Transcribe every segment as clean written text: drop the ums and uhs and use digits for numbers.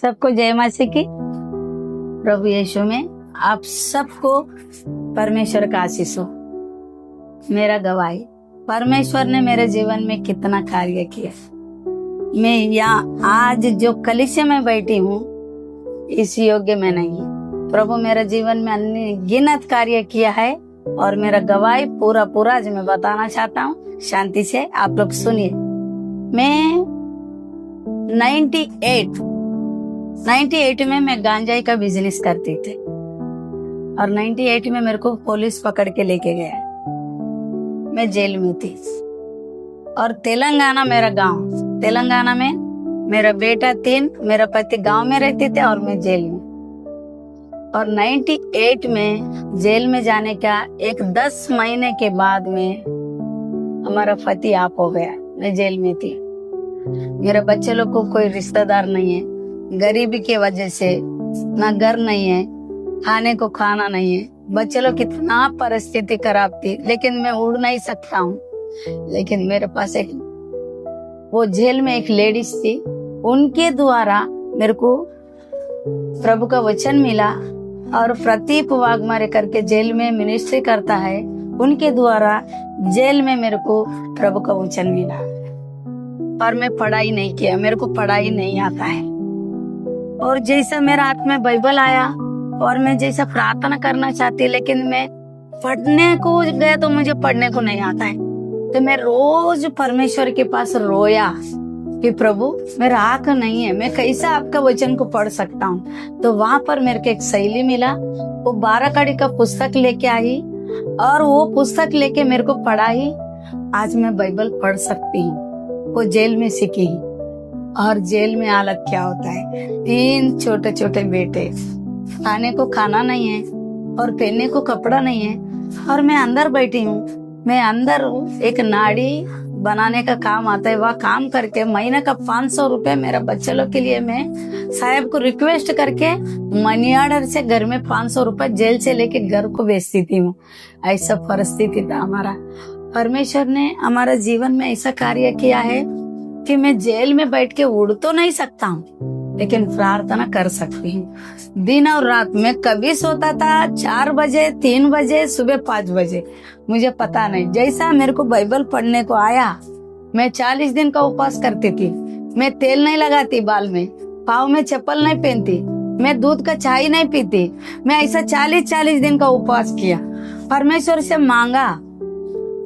सबको जय मसीह की। प्रभु यीशु में आप सबको परमेश्वर का आशीष हो। मेरा गवाही, परमेश्वर ने मेरे जीवन में कितना कार्य किया। मैं यहाँ आज जो कलीसिया में बैठी हूँ इस योग्य में नहीं है। प्रभु मेरे जीवन में अनगिनत कार्य किया है और मेरा गवाही पूरा आज मैं बताना चाहता हूँ। शांति से आप लोग सुनिए। मैं 98 में मैं गांजाई का बिजनेस करती थी और 98 में मेरे को पुलिस पकड़ के लेके गया। मैं जेल में थी और तेलंगाना मेरा गांव। तेलंगाना में मेरा बेटा 3, मेरा पति गांव में रहते थे और मैं जेल में। और 98 में जेल में जाने का 10 महीने के बाद में हमारा पति आप हो गया। मैं जेल में थी। मेरे बच्चे लोग को कोई रिश्तेदार नहीं है। गरीबी की वजह से ना घर नहीं है, खाने को खाना नहीं है। बच्चे लोग कितना परिस्थिति खराब थी, लेकिन मैं उड़ नहीं सकता हूँ। लेकिन मेरे पास वो जेल में एक लेडीज थी, उनके द्वारा मेरे को प्रभु का वचन मिला। और प्रदीप वाघमारे करके जेल में मिनिस्ट्री करता है, उनके द्वारा जेल में मेरे को प्रभु का वचन मिला। पर मैं पढ़ाई नहीं किया, मेरे को पढ़ाई नहीं आता है। और जैसा मेरा हाथ में बाइबल आया और मैं जैसा प्रार्थना करना चाहती, लेकिन मैं पढ़ने को गया तो मुझे पढ़ने को नहीं आता है। तो मैं रोज परमेश्वर के पास रोया कि प्रभु मेरा आँख नहीं है, मैं कैसे आपका वचन को पढ़ सकता हूँ। तो वहां पर मेरे को एक सहेली मिला, वो 12 कड़ी का पुस्तक लेके आई और वो पुस्तक लेके मेरे को पढ़ाई। आज मैं बाइबल पढ़ सकती हूँ। वो जेल में सीखी। और जेल में हालत क्या होता है, 3 छोटे बेटे, खाने को खाना नहीं है और पहनने को कपड़ा नहीं है। और मैं अंदर बैठी हूँ। मैं अंदर एक नाड़ी बनाने का काम आता है, वह काम करके महीने का 500 रुपए मेरा बच्चे लोग के लिए मैं साहब को रिक्वेस्ट करके मनी ऑर्डर से घर में 500 रुपए जेल से लेके घर को भेजती थी हूँ। ऐसा परिस्थिति था हमारा। परमेश्वर ने हमारा जीवन में ऐसा कार्य किया है कि मैं जेल में बैठ के उड़ तो नहीं सकता हूँ, लेकिन प्रार्थना कर सकती हूँ। दिन और रात में कभी सोता था 4 बजे, 3 बजे, सुबह 5 बजे, मुझे पता नहीं। जैसा मेरे को बाइबल पढ़ने को आया, मैं 40 दिन का उपवास करती थी। मैं तेल नहीं लगाती बाल में, पाँव में चप्पल नहीं पहनती, मैं दूध का चाय नहीं पीती। मैं ऐसा 40 दिन का उपवास किया, परमेश्वर से मांगा।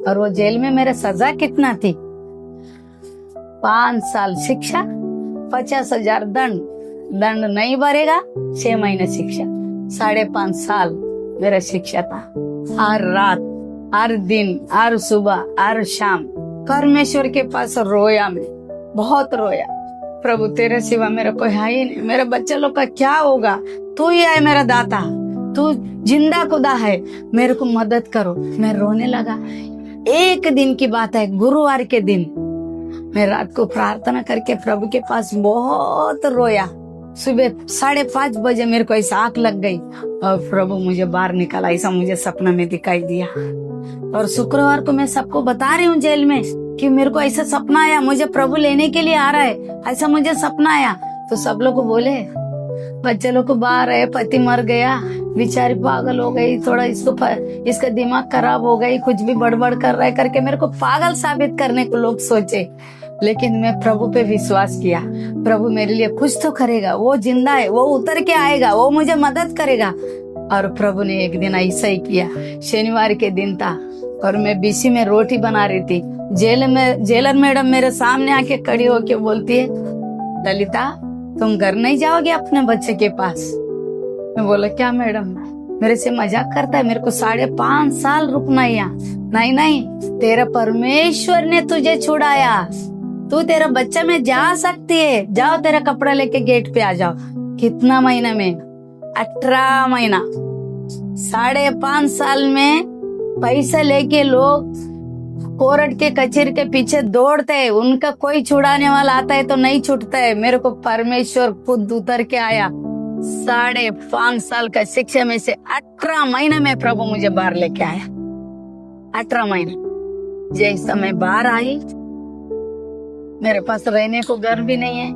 और वो जेल में मेरा सजा कितना थी, 5 साल शिक्षा, 50,000 दंड नहीं भरेगा, 6 महीने शिक्षा, 5.5 साल मेरा शिक्षा था। हर रात, हर दिन, हर सुबह, हर शाम परमेश्वर के पास रोया। मैं बहुत रोया, प्रभु तेरे सिवा मेरा कोई है ही नहीं। मेरे बच्चे लोग का क्या होगा, तू ही है मेरा दाता, तू जिंदा खुदा है, मेरे को मदद करो। मैं रोने लगा। एक दिन की बात है, गुरुवार के दिन मैं रात को प्रार्थना करके प्रभु के पास बहुत रोया। सुबह 5:30 बजे मेरे को ऐसा आँख लग गई और प्रभु मुझे बाहर निकाला, ऐसा मुझे सपना में दिखाई दिया। और शुक्रवार को मैं सबको बता रही हूँ जेल में कि मेरे को ऐसा सपना आया, मुझे प्रभु लेने के लिए आ रहा है, ऐसा मुझे सपना आया। तो सब लोग बोले बच्चे लोग को बाहर है, पति मर गया, बेचारी पागल हो गई, थोड़ा इसका दिमाग खराब हो गई, कुछ भी बड़बड़ कर रहा है करके मेरे को पागल साबित करने को लोग सोचे। लेकिन मैं प्रभु पे विश्वास किया, प्रभु मेरे लिए कुछ तो करेगा, वो जिंदा है, वो उतर के आएगा, वो मुझे मदद करेगा। और प्रभु ने एक दिन ऐसा ही किया। शनिवार के दिन था और मैं बीसी में रोटी बना रही थी। जेलर मैडम मेरे सामने आके खड़ी होके बोलती है, ललिता तुम घर नहीं जाओगे अपने बच्चे के पास? मैं बोला क्या मैडम, मेरे से मजाक करता है, मेरे को 5.5 साल रुकना है यहाँ। नहीं, तेरा परमेश्वर ने तुझे छुड़ाया, तू तेरा बच्चा में जा सकती है, जाओ तेरा कपड़ा लेके गेट पे आ जाओ। कितना महीना में? 18 महीना। 5.5 साल में पैसा लेके लोग कोर्ट के कचहरी के पीछे दौड़ते हैं, उनका कोई छुड़ाने वाला आता है तो नहीं छूटता है। मेरे को परमेश्वर खुद उतर के आया। 5.5 साल का शिक्षा में से 18 महीने में प्रभु मुझे बाहर लेके आया। 18 महीने। जैसा मैं बाहर आई, मेरे पास रहने को घर भी नहीं है,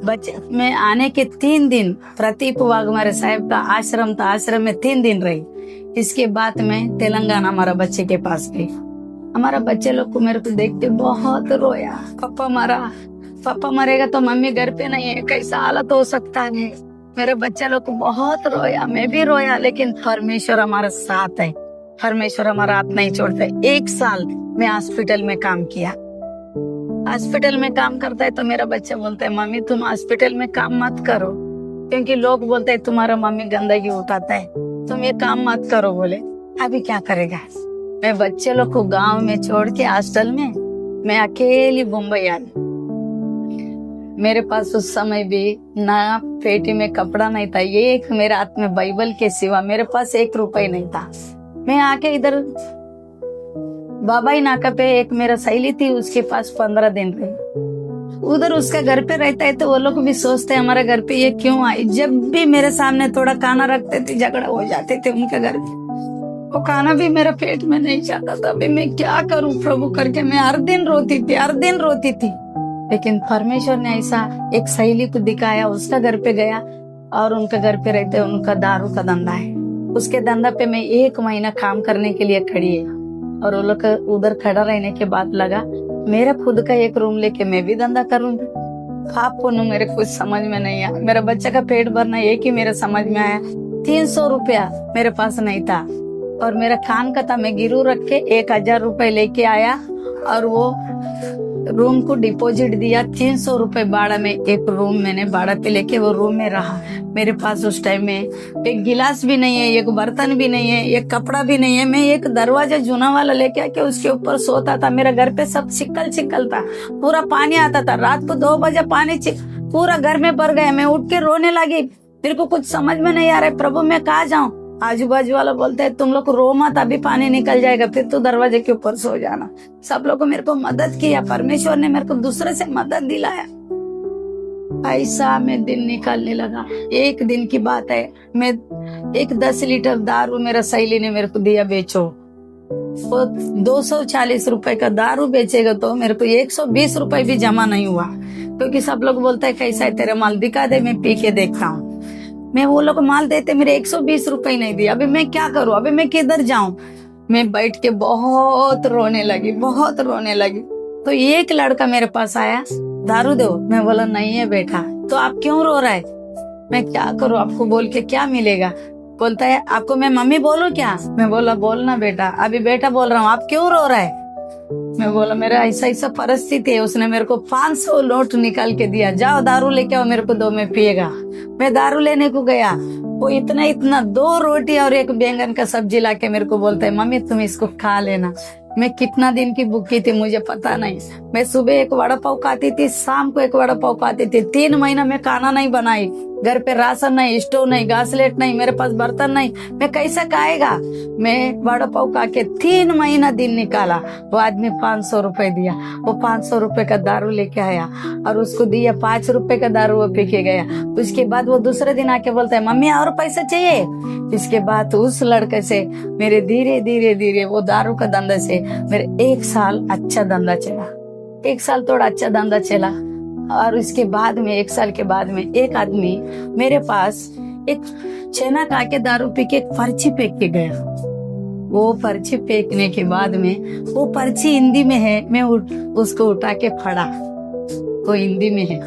बच्चे में आने के 3 दिन प्रतीप वाघमारे साहब का आश्रम था, आश्रम में 3 दिन रही। इसके बाद में तेलंगाना हमारा बच्चे के पास गई। हमारा बच्चे लोग को मेरे को देख के बहुत रोया, पापा मरा, पापा मरेगा तो मम्मी घर पे नहीं है, कैसा हालत हो सकता है। मेरे बच्चे लोग को बहुत रोया, मैं भी रोया, लेकिन परमेश्वर हमारा साथ है, परमेश्वर हमारा हाथ नहीं छोड़ता। 1 साल मैं हॉस्पिटल में काम किया। हॉस्पिटल में काम करता है तो मेरा बच्चा बोलता है, मम्मी तुम हॉस्पिटल में काम मत करो, क्योंकि लोग बोलते हैं तुम्हारा मम्मी गंदगी उठाता है, तुम ये काम मत करो। बोले अभी क्या करेगा। मैं बच्चे लोग को गांव में छोड़ के हॉस्टल में मैं अकेली मुंबई आ गई। मेरे पास उस समय भी ना पेटी में कपड़ा नहीं था, एक मेरे हाथ में बाइबल के सिवा मेरे पास 1 रुपए नहीं था। मैं आके इधर बाबाई नाका पे एक मेरा सहेली थी, उसके पास 15 दिन रही। उधर उसका घर पे रहता है तो वो लोग भी सोचते हैं हमारे घर पे ये क्यों आई। जब भी मेरे सामने थोड़ा खाना रखते थे झगड़ा हो जाते थे उनके घर पे। वो खाना भी मेरा पेट में नहीं जाता था। अभी मैं क्या करूं प्रभु करके मैं हर दिन रोती थी। लेकिन परमेश्वर ने ऐसा एक सहेली को दिखाया, उसका घर पे गया और उनका घर पे रहते उनका दारू का धंधा है। उसके धंधा पे मैं 1 महीना काम करने के लिए खड़ी है और वो लोग उधर खड़ा रहने के बाद लगा मेरा खुद का 1 रूम लेके मैं भी धंधा करूंगी। पाप पुण्य मेरे कुछ समझ में नहीं आया। मेरा बच्चा का पेट भरना एक ही मेरे समझ में आया। 300 रुपया मेरे पास नहीं था और मेरा खान का था। मैं गिरू रख के 1000 रुपए लेके आया और वो रूम को डिपॉजिट दिया। 300 रुपए भाड़ा में एक रूम मैंने भाड़ा पे लेके वो रूम में रहा। मेरे पास उस टाइम में एक गिलास भी नहीं है, एक बर्तन भी नहीं है, एक कपड़ा भी नहीं है। मैं एक दरवाजा जूना वाला लेके आके उसके ऊपर सोता था। मेरे घर पे सब चिक्कल था, पूरा पानी आता था। रात को 2 बजे पानी पूरा घर में भर गया। मैं उठ के रोने लगी, मेरे को कुछ समझ में नहीं आ रहा है, प्रभु मैं कहाँ जाऊँ। आजू बाजू वाला बोलते हैं तुम लोग रो मत, अभी पानी निकल जाएगा, फिर तो दरवाजे के ऊपर सो जाना। सब लोगों मेरे को मदद किया, परमेश्वर ने मेरे को दूसरे से मदद दिलाया। ऐसा मैं दिन निकालने लगा। एक दिन की बात है, मैं एक 10 लीटर दारू मेरा सहेली ने मेरे को दिया, बेचो। वो 240 रुपए का दारू बेचेगा तो मेरे को 120 रुपए भी जमा नहीं हुआ, क्योंकि सब लोग बोलते है कैसा है तेरा माल, दिखा दे मैं पी के देखता हूँ। मैं वो लोग माल देते, मेरे 120 रुपए नहीं दिए। अभी मैं क्या करूँ, अभी मैं किधर जाऊं। मैं बैठ के बहुत रोने लगी। तो एक लड़का मेरे पास आया, दारू दो। मैं बोला नहीं है बेटा। तो आप क्यों रो रहा है। मैं क्या करूँ, आपको बोल के क्या मिलेगा। बोलता है आपको मैं मम्मी बोलूं क्या। मैं बोला बोलना बेटा। अभी बेटा बोल रहा हूँ, आप क्यों रो रहा है। मैं बोला मेरा ऐसा परिस्थिति है। उसने मेरे को 500 नोट निकाल के दिया, जाओ दारू लेके आओ, मेरे को दो, मैं पिएगा। मैं दारू लेने को गया, वो इतना 2 रोटी और 1 बैंगन का सब्जी लाके मेरे को बोलता है मम्मी तुम इसको खा लेना। मैं कितना दिन की भूखी थी मुझे पता नहीं। मैं सुबह 1 वड़ा पाव खाती थी, शाम को 1 वड़ा पाव खाती थी। 3 महीना में खाना नहीं बनाई, घर पे राशन नहीं, स्टोव नहीं, घासलेट नहीं, मेरे पास बर्तन नहीं, मैं कैसा खाएगा। मैं वड़ा पाव खा के 3 महीना दिन निकाला। वो आदमी 500 रुपए दिया, वो 500 रुपए का दारू लेके आया और उसको दिया 5 रुपए का दारू, वो पी के गया। उसके बाद वो दूसरे दिन आके बोलता है मम्मी और पैसा चाहिए। इसके बाद उस लड़के से मेरे धीरे वो दारू का धंधा से मेरे 1 साल अच्छा धंधा चला। 1 साल थोड़ा अच्छा धंधा चला और इसके बाद में 1 साल के बाद में एक आदमी मेरे पास एक छेना खा के दारू पी के एक पर्ची फेंक के गया। वो पर्ची फेंकने के बाद में वो पर्ची हिंदी में है, मैं उसको उठा के पढ़ा, वो हिंदी में है।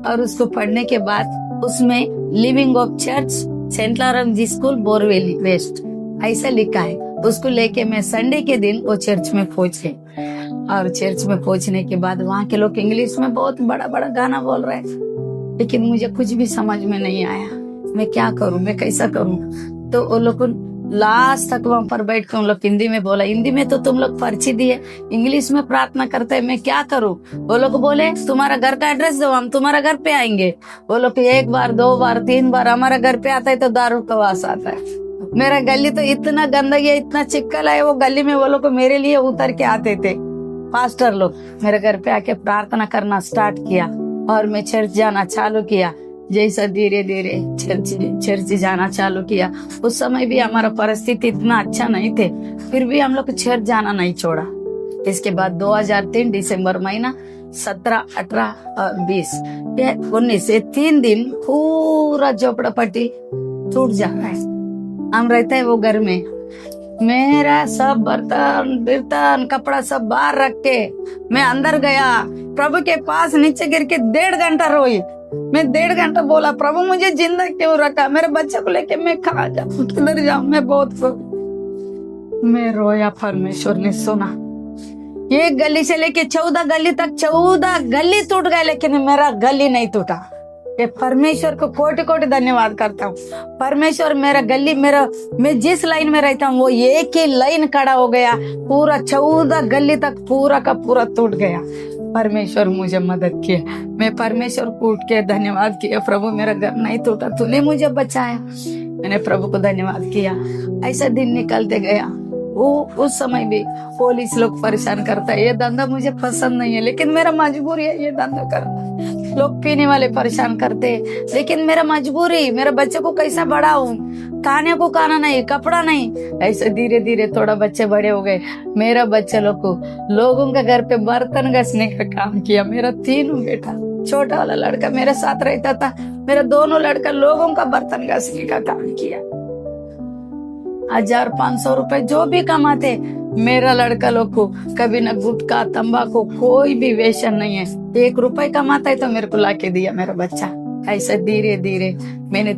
और उसको पढ़ने के बाद उसमें living of church Saint Lawrence school Borivali west ऐसा लिखा है। उसको लेके मैं संडे के दिन वो चर्च में पहुंच गई और चर्च में पहुंचने के बाद वहाँ के लोग इंग्लिश में बहुत बड़ा गाना बोल रहे हैं, लेकिन मुझे कुछ भी समझ में नहीं आया। मैं क्या करूं, मैं कैसा करूं। तो वो लोग लास्ट तक वहां पर बैठ के उन लोग हिंदी में बोला, हिंदी में तो तुम लोग पर्ची दिए, इंग्लिश में प्रार्थना करते हैं, मैं क्या करूं। वो लोग बोले तुम्हारा घर का एड्रेस दो, हम तुम्हारा घर पे आएंगे। वो लोग 1 बार 2 बार 3 बार हमारा घर पे आता है तो दारू का वास आता है। मेरा गली तो इतना गंदगी है, इतना चिक्कल है। वो गली में वो लोग मेरे लिए उतर के आते थे। पास्टर लोग मेरे घर पे आके प्रार्थना करना स्टार्ट किया और मैं चर्च जाना चालू किया। जैसा धीरे चर्च जाना चालू किया, उस समय भी हमारा परिस्थिति इतना अच्छा नहीं थे, फिर भी हम लोग चर्च जाना नहीं छोड़ा। इसके बाद 2003 दिसंबर महीना 17, 18 और 20, ये 19, ये 3 दिन पूरा झोपड़पट्टी टूट जाता है। हम रहते हैं वो घर में, मेरा सब बर्तन बिर्तन कपड़ा सब बाहर रख के मैं अंदर गया, प्रभु के पास नीचे गिर के 1.5 घंटा रोई। मैं 1.5 घंटा बोला, प्रभु मुझे जिंदा क्यों रखा, मेरे बच्चे को लेके मैं कहाँ जाऊँ, किधर जाऊँ, मैं बहुत मैं रोया। परमेश्वर ने सुना। एक गली से लेके 14 गली तक 14 गली टूट गए, लेकिन मेरा गली नहीं टूटा। ये परमेश्वर को कोटि कोटि धन्यवाद करता हूँ। परमेश्वर मेरा गली, मेरा मैं जिस लाइन में रहता हूँ वो एक ही लाइन खड़ा हो गया, पूरा 14 गली तक पूरा का पूरा टूट गया। परमेश्वर मुझे मदद किया। मैं परमेश्वर को उठ के धन्यवाद किया, प्रभु मेरा घर नहीं टूटा, तूने मुझे बचाया। मैंने प्रभु को धन्यवाद किया। ऐसा दिन निकलते गया। वो उस समय भी पुलिस लोग परेशान करता है, ये धंधा मुझे पसंद नहीं है, लेकिन मेरा मजबूरी है ये धंधा करना। लोग पीने वाले परेशान करते, लेकिन मेरा मजबूरी, मेरे बच्चे को कैसा बढ़ाऊं, खाने को खाना नहीं, कपड़ा नहीं। ऐसे धीरे धीरे थोड़ा बच्चे बड़े हो गए। मेरा बच्चे लोग को लोगों के घर पे बर्तन घसने का काम किया। मेरा 3 बेटा, छोटा वाला लड़का मेरे साथ रहता था, मेरा दोनों लड़का लोगों का बर्तन घसने का काम किया। 1500 रुपए जो भी कमाते, मेरा लड़का लोग को कभी न गुटखा तंबाकू कोई भी वेशन नहीं है। 1 रुपए कमाता है तो मेरे को लाके दिया मेरा बच्चा। ऐसे धीरे धीरे मैंने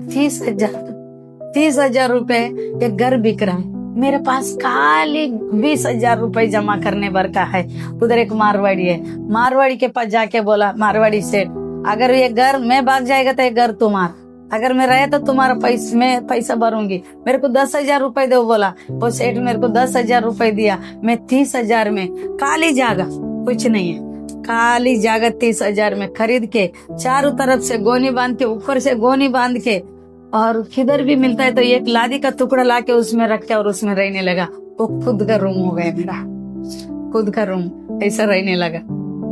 30,000 रुपए एक घर बिक रहा है। मेरे पास खाली 20,000 रुपए जमा करने भर का है। उधर एक मारवाड़ी है, मारवाड़ी के पास जाके बोला, मारवाड़ी सेठ अगर ये घर मैं भाग जाएगा तो ये घर तुम्हारा, अगर मैं रहे तो तुम्हारा मैं पैसा भरूंगी, मेरे को 10,000 रुपए दो बोला। वो सेठ मेरे को 10,000 रुपए दिया। मैं 30,000 में खाली जगह, कुछ नहीं है, खाली जगह 30,000 में खरीद के चारों तरफ से गोनी बांध के, ऊपर से गोनी बांध के, और किधर भी मिलता है तो एक लादी का टुकड़ा लाके उसमें रख के और उसमें रहने लगा। वो खुद का रूम हो गया मेरा, खुद का रूम, ऐसा रहने लगा।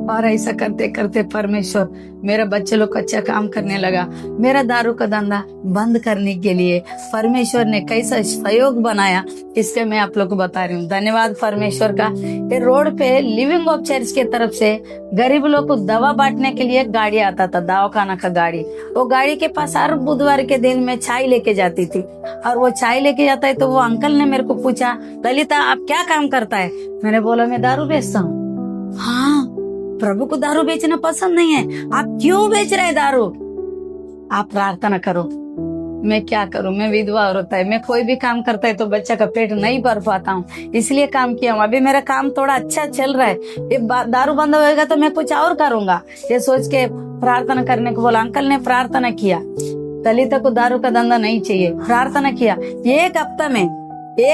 और ऐसा करते करते परमेश्वर मेरा बच्चे लोग अच्छा काम करने लगा। मेरा दारू का धंधा बंद करने के लिए परमेश्वर ने कैसा सहयोग बनाया, इसके मैं आप लोग को बता रही हूँ। धन्यवाद परमेश्वर का। ये रोड पे लिविंग ऑफ चर्च के तरफ से गरीब लोग को दवा बांटने के लिए गाड़ी आता था, दवाखाना का गाड़ी। वो गाड़ी के पास हर बुधवार के दिन मैं चाय लेके जाती थी, और वो चाय लेके जाता है तो वो अंकल ने मेरे को पूछा, ललिता आप क्या काम करता है? मैंने बोला मैं दारू बेचता हूँ। हाँ, प्रभु को दारू बेचना पसंद नहीं है, आप क्यों बेच रहे दारू? आप प्रार्थना करो। मैं क्या करूं, मैं विधवा औरत है, मैं कोई भी काम करता है तो बच्चा का पेट नहीं भर पाता हूँ, इसलिए काम किया हूँ। अभी मेरा काम थोड़ा अच्छा चल रहा है, ये दारू बंद होएगा तो मैं कुछ और करूंगा, ये सोच के प्रार्थना करने को बोला। अंकल ने प्रार्थना किया, ललिता को दारू का धंधा नहीं चाहिए, प्रार्थना किया। एक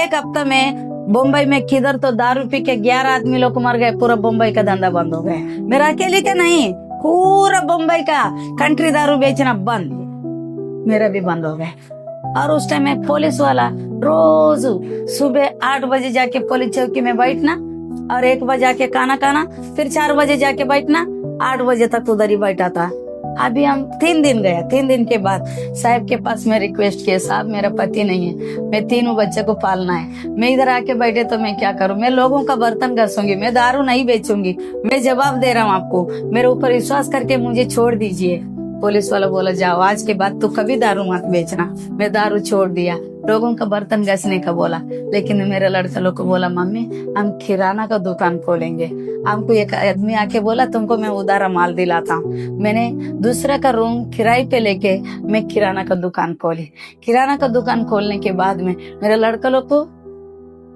हफ्ता में बम्बई में किधर तो दारू पी के 11 आदमी लोग मर गए, पूरा बम्बई का धंधा बंद हो गया। मेरा अकेले का नहीं, पूरा बम्बई का कंट्री दारू बेचना बंद, मेरा भी बंद हो गया। और उस टाइम में पुलिस वाला रोज सुबह 8 बजे जाके पुलिस चौकी में बैठना, और 1 बजे जाके खाना खाना, फिर 4 बजे जाके बैठना, 8 बजे तक उधर ही बैठा था। अभी हम 3 दिन गए, 3 दिन के बाद साहब के पास मैं रिक्वेस्ट किया, साहब मेरा पति नहीं है, मैं 3 बच्चे को पालना है, मैं इधर आके बैठे तो मैं क्या करूं? मैं लोगों का बर्तन घसूंगी, मैं दारू नहीं बेचूंगी, मैं जवाब दे रहा हूं आपको, मेरे ऊपर विश्वास करके मुझे छोड़ दीजिए। पुलिस वाला बोला जाओ, आज के बाद तू कभी दारू मत बेचना। मैं दारू छोड़ दिया, लोगों का बर्तन घसने का बोला। लेकिन मेरे लड़का लोग को बोला, मम्मी हम किराना का दुकान खोलेंगे। हमको एक आदमी आके बोला तुमको मैं उधारा माल दिलाता हूँ। मैंने दूसरा का रूम किराए पे लेके मैं किराना का दुकान खोली। किराना का दुकान खोलने के बाद में मेरे लड़का लोग को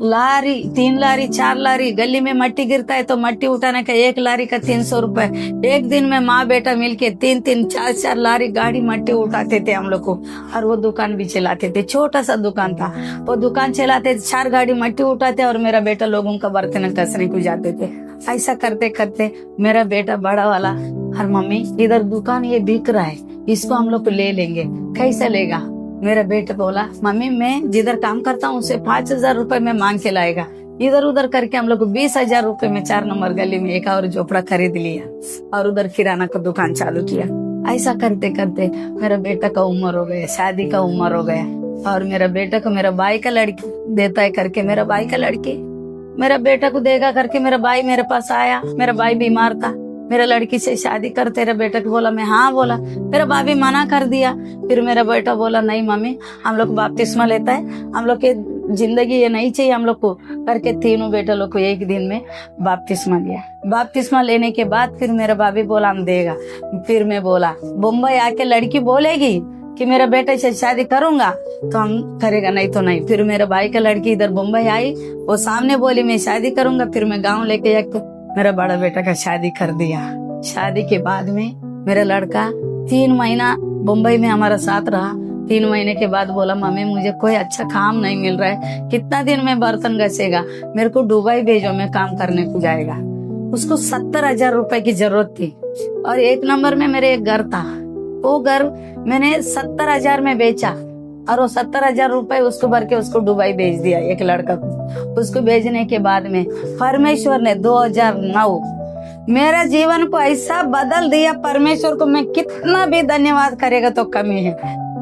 लारी, 3 लारी 4 लारी, गली में मट्टी गिरता है तो मट्टी उठाने का 1 लारी का 300 रुपए। एक दिन में माँ बेटा मिलके 3-3 4-4 लारी गाड़ी मट्टी उठाते थे हम लोग को, और वो दुकान भी चलाते थे। छोटा सा दुकान था, वो दुकान चलाते थे, 4 गाड़ी मट्टी उठाते और मेरा बेटा लोगों का बर्तन कसने को जाते थे। ऐसा करते करते मेरा बेटा बड़ा वाला, और मम्मी इधर दुकान ये बिक रहा है, इसको हम लोग ले लेंगे, कैसे लेगा? मेरा बेटा बोला, मम्मी मैं जिधर काम करता हूँ उसे 5,000 रुपए में मांग के लाएगा। इधर उधर करके हम लोग 20,000 रुपए में 4 नंबर गली में एक और झोपड़ा खरीद लिया, और उधर किराना का दुकान चालू किया। ऐसा करते करते मेरा बेटा का उम्र हो गया, शादी का उम्र हो गया, और मेरा बेटा को मेरा भाई का लड़की देता है करके, मेरा भाई का लड़की मेरा बेटा को देगा करके मेरा भाई मेरे पास आया। मेरा भाई बीमार था, मेरा लड़की से शादी कर, तेरे बेटे को बोला। मैं हाँ बोला। मेरा भाभी मना कर दिया। फिर मेरा बेटा बोला नहीं मम्मी, हम लोग बपतिस्मा लेता है, हम लोग के जिंदगी ये नहीं चाहिए हम लोग को, करके तीनों बेटा लोग को एक दिन में बपतिस्मा लिया। बपतिस्मा लेने के बाद फिर मेरा भाभी बोला हम देगा। फिर मैं बोला मुंबई आके लड़की बोलेगी कि मेरा बेटे से शादी करूंगा तो हम करेगा, नहीं तो नहीं। फिर मेरा भाई का लड़की इधर मुंबई आई, वो सामने बोली मैं शादी करूंगा। फिर मैं गाँव लेके एक तो मेरा बड़ा बेटा का शादी कर दिया। शादी के बाद में मेरा लड़का 3 महीना मुंबई में हमारा साथ रहा। 3 महीने के बाद बोला मम्मी मुझे कोई अच्छा काम नहीं मिल रहा है, कितना दिन में बर्तन घसेगा, मेरे को दुबई भेजो, मैं काम करने को जाएगा। उसको 70,000 रुपए की जरूरत थी। और 1 नंबर में मेरे एक घर था, वो घर मैंने 70,000 में बेचा और वो 70,000 रुपए उसको भर के उसको दुबई भेज दिया एक लड़का को। उसको भेजने के बाद में परमेश्वर ने 2009 मेरा जीवन को ऐसा बदल दिया। परमेश्वर को मैं कितना भी धन्यवाद करेगा तो कमी है।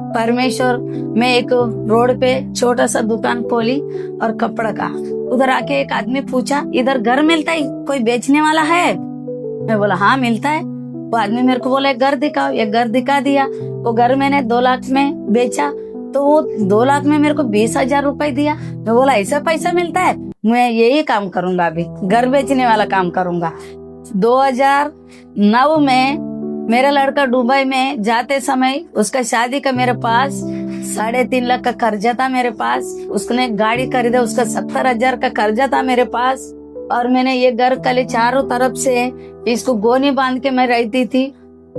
परमेश्वर, मैं एक रोड पे छोटा सा दुकान खोली और कपड़ा का, उधर आके एक आदमी पूछा इधर घर मिलता है, कोई बेचने वाला है? मैं बोला हाँ मिलता है। वो आदमी मेरे को बोला एक घर दिखाओ। एक घर दिखा दिया। वो घर मैंने 2 लाख में बेचा, तो वो 2 लाख में मेरे को 20,000 रुपए दिया। मैं बोला ऐसा पैसा मिलता है, मैं यही काम करूंगा, अभी घर बेचने वाला काम करूंगा। 2009 में मेरा लड़का दुबई में जाते समय उसका शादी का मेरे पास 3.5 लाख का कर्जा था मेरे पास। उसने गाड़ी खरीदा, उसका 70,000 का कर्जा था मेरे पास। और मैंने ये घर कले चारों तरफ से इसको गोनी बांध के मैं रहती थी।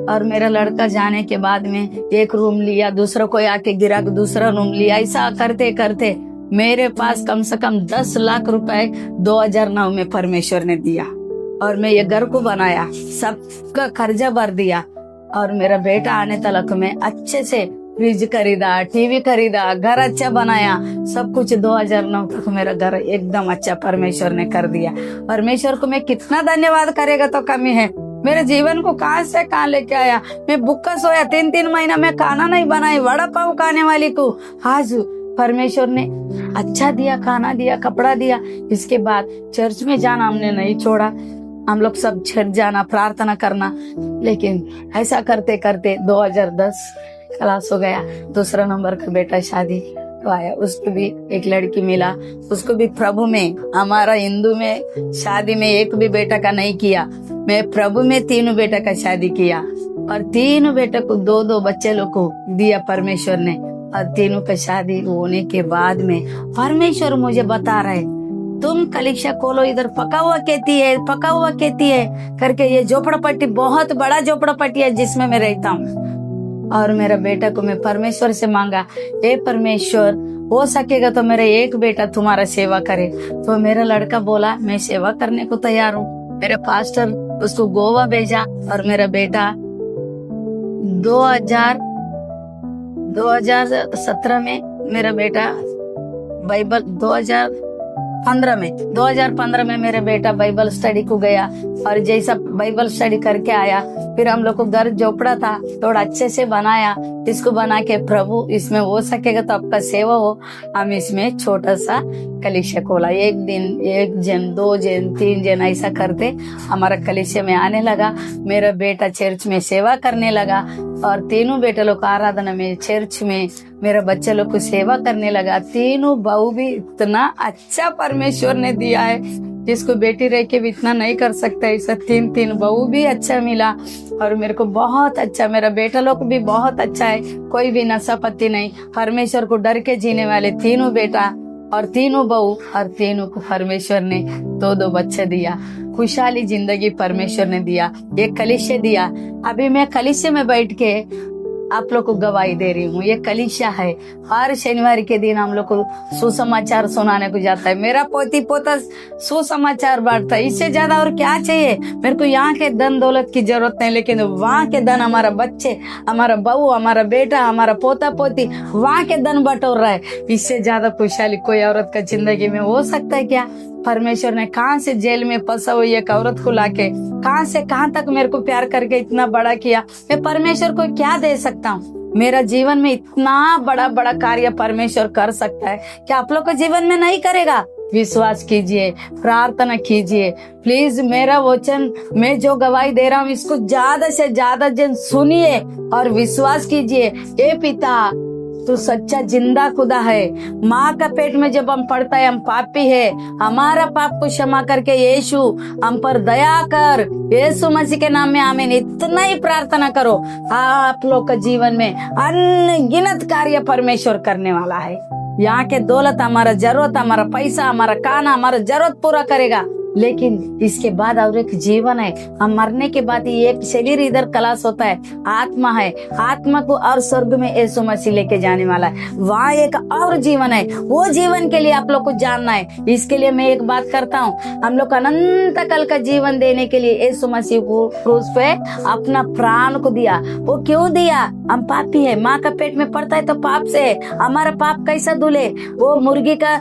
और मेरा लड़का जाने के बाद में एक रूम लिया, दूसरा कोई आके गिरा, दूसरा रूम लिया। ऐसा करते करते मेरे पास कम से कम 10 लाख रुपए 2009 में परमेश्वर ने दिया। और मैं ये घर को बनाया, सबका कर्जा भर दिया। और मेरा बेटा आने तक में अच्छे से फ्रिज खरीदा, टीवी खरीदा, घर अच्छा बनाया, सब कुछ 2009 तक मेरा घर एकदम अच्छा परमेश्वर ने कर दिया। परमेश्वर को मैं कितना धन्यवाद करेगा तो कमी है। मेरे जीवन को कहाँ से कहाँ लेके आया। मैं भूखा सोया 3 महीना में खाना नहीं बनाई, वड़ा पाव खाने वाली को आज परमेश्वर ने अच्छा दिया, खाना दिया, कपड़ा दिया। इसके बाद चर्च में जाना हमने नहीं छोड़ा, हम लोग सब चर्च जाना, प्रार्थना करना। लेकिन ऐसा करते करते 2010 क्लास हो गया। दूसरा नंबर का बेटा शादी तो आया, उसको भी एक लड़की मिला, उसको भी प्रभु में, हमारा हिंदू में शादी में एक भी बेटा का नहीं किया, मैं प्रभु में 3 बेटा का शादी किया। और 3 बेटा को 2-2 बच्चे लोग को दिया परमेश्वर ने। और 3 का शादी होने के बाद में परमेश्वर मुझे बता रहे तुम कलीसिया खोलो, इधर पका हुआ कहती है, पका हुआ कहती है करके। ये झोपड़पट्टी बहुत बड़ा झोपड़पट्टी है जिसमें मैं रहता हूँ। और मेरा बेटा को मैं परमेश्वर से मांगा, हे परमेश्वर हो सकेगा तो मेरा एक बेटा तुम्हारा सेवा करे। तो मेरा लड़का बोला मैं सेवा करने को तैयार हूँ। मेरे पास्टर उसको गोवा भेजा। और मेरा बेटा 2017 में मेरा बेटा बाइबल 2015 में मेरा बेटा बाइबल स्टडी को गया। और जैसा बाइबल स्टडी करके आया, फिर हम लोग को घर झोपड़ा था, थोड़ा अच्छे से बनाया। इसको बना के प्रभु इसमें हो सकेगा तो आपका सेवा हो, हम इसमें छोटा सा कलीसिया खोला। 1 दिन 1 जन, 2 जन, 3 जन ऐसा करते हमारा कलीसिया में आने लगा। मेरा बेटा चर्च में सेवा करने लगा। और 3 बेटे लोग आराधना में, चर्च में मेरा बच्चे लोग को सेवा करने लगा। 3 बहू भी इतना अच्छा परमेश्वर ने दिया है, जिसको बेटी रह के भी इतना नहीं कर सकता। ऐसा 3 बहू भी अच्छा मिला। और मेरे को बहुत अच्छा, मेरा बेटा लोग भी बहुत अच्छा है, कोई भी नशा पत्ती नहीं, परमेश्वर को डर के जीने वाले 3 बेटा और 3 बहू। और 3 को परमेश्वर ने 2-2 बच्चे दिया। खुशहाली जिंदगी परमेश्वर ने दिया, एक कलीसिया दिया। अभी मैं कलीसिया में बैठ के आप लोग को गवाही दे रही हूँ। ये कलीसिया है, हर शनिवार के दिन हम लोग को सुसमाचार सुनाने को जाता है। मेरा पोती पोता सुसमाचार बांटता है, इससे ज्यादा और क्या चाहिए। मेरे को यहाँ के धन दौलत की जरूरत नहीं, लेकिन वहाँ के धन, हमारा बच्चे, हमारा बहू, हमारा बेटा, हमारा पोता पोती, वहाँ के धन बटोर रहा है। इससे ज्यादा खुशहाली कोई औरत का जिंदगी में हो सकता है क्या? परमेश्वर ने कहाँ से जेल में फंसा हुई एक औरत को लाके कहाँ से कहाँ तक मेरे को प्यार करके इतना बड़ा किया। मैं परमेश्वर को क्या दे सकता हूँ? मेरा जीवन में इतना बड़ा बड़ा कार्य परमेश्वर कर सकता है, क्या आप लोग के जीवन में नहीं करेगा? विश्वास कीजिए, प्रार्थना कीजिए। प्लीज मेरा वचन, मैं जो गवाही दे रहा हूँ, इसको ज्यादा से ज्यादा जन सुनिए और विश्वास कीजिए। ए पिता, तू सच्चा जिंदा खुदा है। माँ का पेट में जब हम पड़ता है, हम पापी है, हमारा पाप को क्षमा करके यीशु हम पर दया कर। यीशु मसीह के नाम में आमीन। इतना ही प्रार्थना करो, आप लोग का जीवन में अनगिनत कार्य परमेश्वर करने वाला है। यहाँ के दौलत, हमारा जरूरत, हमारा पैसा, हमारा खाना, हमारा जरूरत पूरा करेगा। लेकिन इसके बाद और एक जीवन है। हम मरने के बाद ये एक शरीर इधर कलाश होता है, आत्मा है। आत्मा को और स्वर्ग में यीशु मसीह लेके जाने वाला है। वहाँ एक और जीवन है। वो जीवन के लिए आप लोग को जानना है। इसके लिए मैं एक बात करता हूँ, हम लोग अनंत काल का जीवन देने के लिए यीशु मसीह को क्रूस पे अपना प्राण को दिया। वो क्यों दिया? हम पापी है, माँ का पेट में पड़ता है तो पाप से है। हमारा पाप कैसा धुले? वो मुर्गी का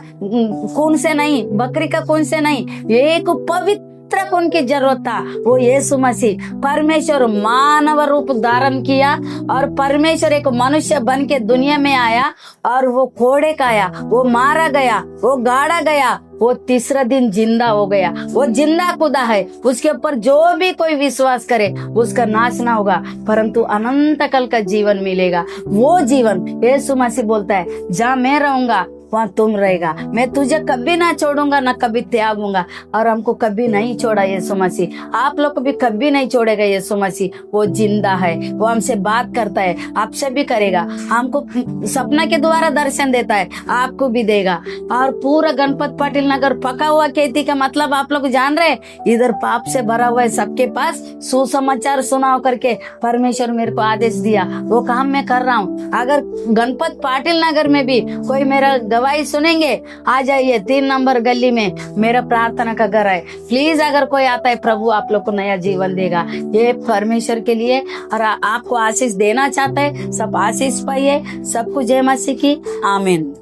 खून से नहीं, बकरी का खून से नहीं, एक पवित्र खून की जरूरत था। वो यीशु मसीह परमेश्वर मानव रूप धारण किया और परमेश्वर एक मनुष्य बन के दुनिया में आया और वो कोड़े का आया, वो मारा गया, वो गाड़ा गया, वो तीसरा दिन जिंदा हो गया। वो जिंदा खुदा है। उसके ऊपर जो भी कोई विश्वास करे उसका नाश ना होगा, परंतु अनंत काल का जीवन मिलेगा। वो जीवन यीशु मसीह बोलता है, जहाँ मैं रहूंगा वहाँ तुम रहेगा। मैं तुझे कभी ना छोड़ूंगा, ना कभी त्यागूंगा। और हमको कभी नहीं छोड़ा यीशु मसीह, आप लोग को भी कभी नहीं छोड़ेगा यीशु मसीह। वो जिंदा है, वो हमसे बात करता है, आपसे भी करेगा। हमको सपना के द्वारा दर्शन देता है, आपको भी देगा। और पूरा गणपत पाटिल नगर पका हुआ खेती का मतलब आप लोग जान रहे, इधर पाप से भरा हुआ है, सबके पास सुसमाचार सुनाओ करके परमेश्वर मेरे को आदेश दिया। वो काम मैं कर रहा हूँ। अगर गणपत पाटिल नगर में भी कोई मेरा गवाही सुनेंगे, आ जाइए 3 नंबर गली में मेरा प्रार्थना का घर है। प्लीज अगर कोई आता है, प्रभु आप लोग को नया जीवन देगा। ये परमेश्वर के लिए और आपको आशीष देना चाहता है। सब आशीष पाइए। सबको जय मसीह की आमीन।